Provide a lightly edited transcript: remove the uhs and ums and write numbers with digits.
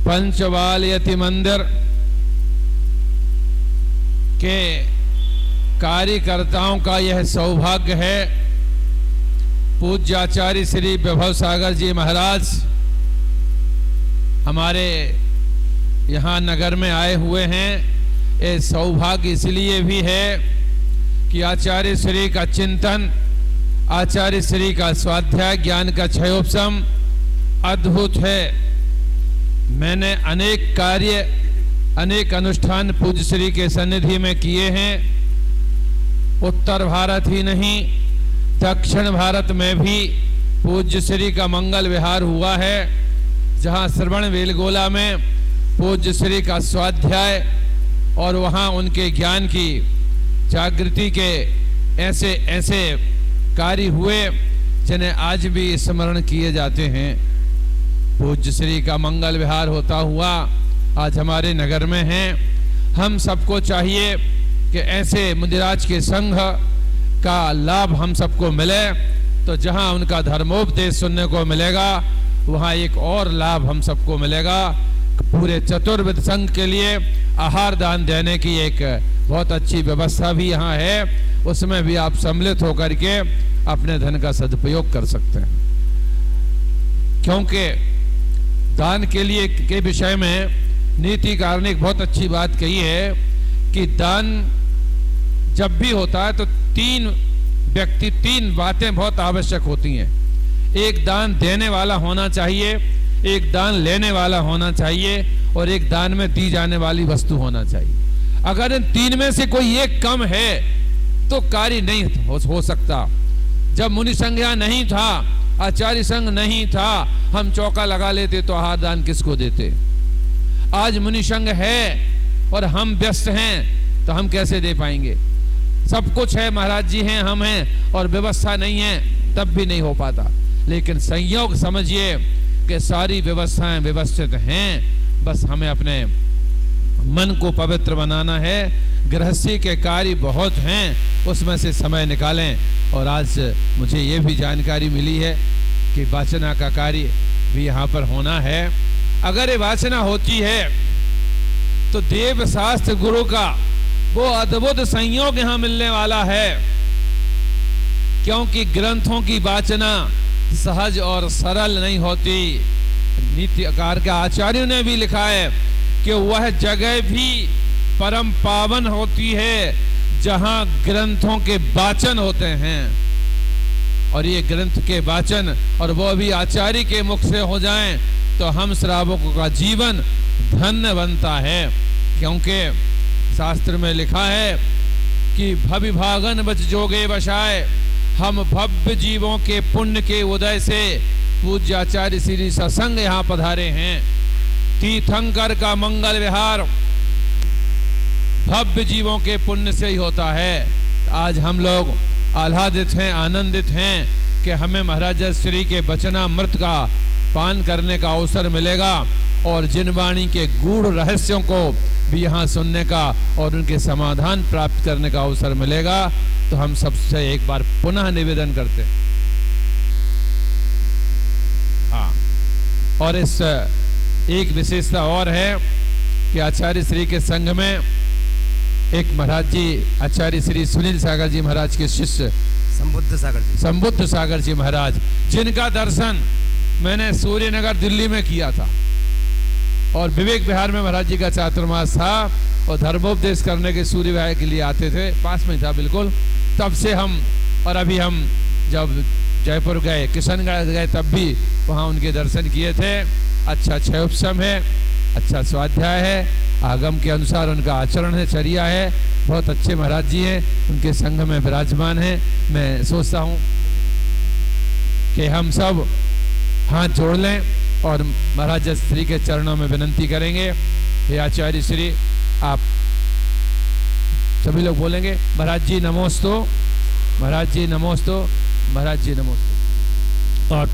पंचवाल यति मंदिर के कार्यकर्ताओं का यह सौभाग्य है। पूज्य आचार्य श्री विभव सागर जी महाराज हमारे यहाँ नगर में आए हुए हैं। ये सौभाग्य इसलिए भी है कि आचार्य श्री का चिंतन, आचार्य श्री का स्वाध्याय, ज्ञान का क्षयोपशम अद्भुत है। मैंने अनेक कार्य, अनेक अनुष्ठान पूज्य श्री के सन्निधि में किए हैं। उत्तर भारत ही नहीं, दक्षिण भारत में भी पूज्य श्री का मंगल विहार हुआ है, जहां श्रवण बेलगोला में पूज्य श्री का स्वाध्याय और वहां उनके ज्ञान की जागृति के ऐसे ऐसे कार्य हुए जिन्हें आज भी स्मरण किए जाते हैं। पूज्य श्री का मंगल विहार होता हुआ आज हमारे नगर में है। हम सबको चाहिए कि ऐसे मुदिराज के संघ का लाभ हम सबको मिले, तो जहां उनका धर्मोपदेश सुनने को मिलेगा वहां एक और लाभ हम सबको मिलेगा। पूरे चतुर्विध संघ के लिए आहार दान देने की एक बहुत अच्छी व्यवस्था भी यहाँ है, उसमें भी आप सम्मिलित होकर के अपने धन का सदुपयोग कर सकते हैं। क्योंकि दान के लिए के विषय में नीतिकार ने एक बहुत अच्छी बात कही है कि दान जब भी होता है तो तीन बातें बहुत आवश्यक होती हैं। एक दान देने वाला होना चाहिए, एक दान लेने वाला होना चाहिए और एक दान में दी जाने वाली वस्तु होना चाहिए। अगर इन तीन में से कोई एक कम है तो कार्य नहीं हो सकता। जब मुनि संघ यहाँ नहीं था, आचार्य संघ नहीं था, हम चौका लगा लेते तो आहार दान किसको देते। आज मुनि संघ है और हम व्यस्त हैं तो हम कैसे दे पाएंगे। सब कुछ है, महाराज जी हैं, हम हैं, और व्यवस्था नहीं है तब भी नहीं हो पाता। लेकिन संयोग समझिए कि सारी व्यवस्थाएं व्यवस्थित हैं, बस हमें अपने मन को पवित्र बनाना है। गृहस्थी के कार्य बहुत हैं, उसमें से समय निकालें। और आज मुझे ये भी जानकारी मिली है कि वाचना का कार्य भी यहाँ पर होना है। अगर ये वाचना होती है तो देव शास्त्र गुरु का वो अद्भुत संयोग यहाँ मिलने वाला है, क्योंकि ग्रंथों की वाचना सहज और सरल नहीं होती। नीतिकार के आचार्यों ने भी लिखा है कि वह जगह भी परम पावन होती है जहां ग्रंथों के वाचन होते हैं। और ये ग्रंथ के वाचन और वो भी आचार्य के मुख से हो जाएं तो हम श्रावकों का जीवन धन्य बनता है। क्योंकि शास्त्र में लिखा है कि भविभागन बच जोगे बसाए, हम भव्य जीवों के पुण्य के उदय से पूज्य आचार्य श्री सत्संग यहाँ पधारे हैं। तीर्थंकर का मंगल विहार भव्य जीवों के पुण्य से ही होता है। आज हम लोग आह्लादित हैं, आनंदित हैं कि हमें महाराज श्री के वचनामृत का पान करने का अवसर मिलेगा और जिन वाणी के गूढ़ रहस्यों को भी यहाँ सुनने का और उनके समाधान प्राप्त करने का अवसर मिलेगा। तो हम सबसे एक बार पुनः निवेदन करते हैं। हाँ, और इस एक विशेषता और है कि आचार्य श्री के संघ में एक महाराज जी, आचार्य श्री सुनील सागर जी महाराज के शिष्य संबुद्ध सागर जी महाराज, जिनका दर्शन मैंने सूर्यनगर दिल्ली में किया था और विवेक विहार में महाराज जी का चातुर्मास था और धर्मोपदेश करने के सूर्य विहार के लिए आते थे, पास में था बिल्कुल। तब से हम, और अभी हम जब जयपुर गए, किशनगढ़ गए, तब भी वहाँ उनके दर्शन किए थे। अच्छा क्षयोपशम है, अच्छा स्वाध्याय है, आगम के अनुसार उनका आचरण है, चर्या है, बहुत अच्छे महाराज जी हैं, उनके संघ में विराजमान हैं। मैं सोचता हूँ कि हम सब हाथ जोड़ लें और महाराज श्री के चरणों में विनंती करेंगे। हे आचार्य श्री, आप सभी लोग बोलेंगे महाराज जी नमोस्तु, महाराज जी नमोस्तु, महाराज जी नमोस्तु। और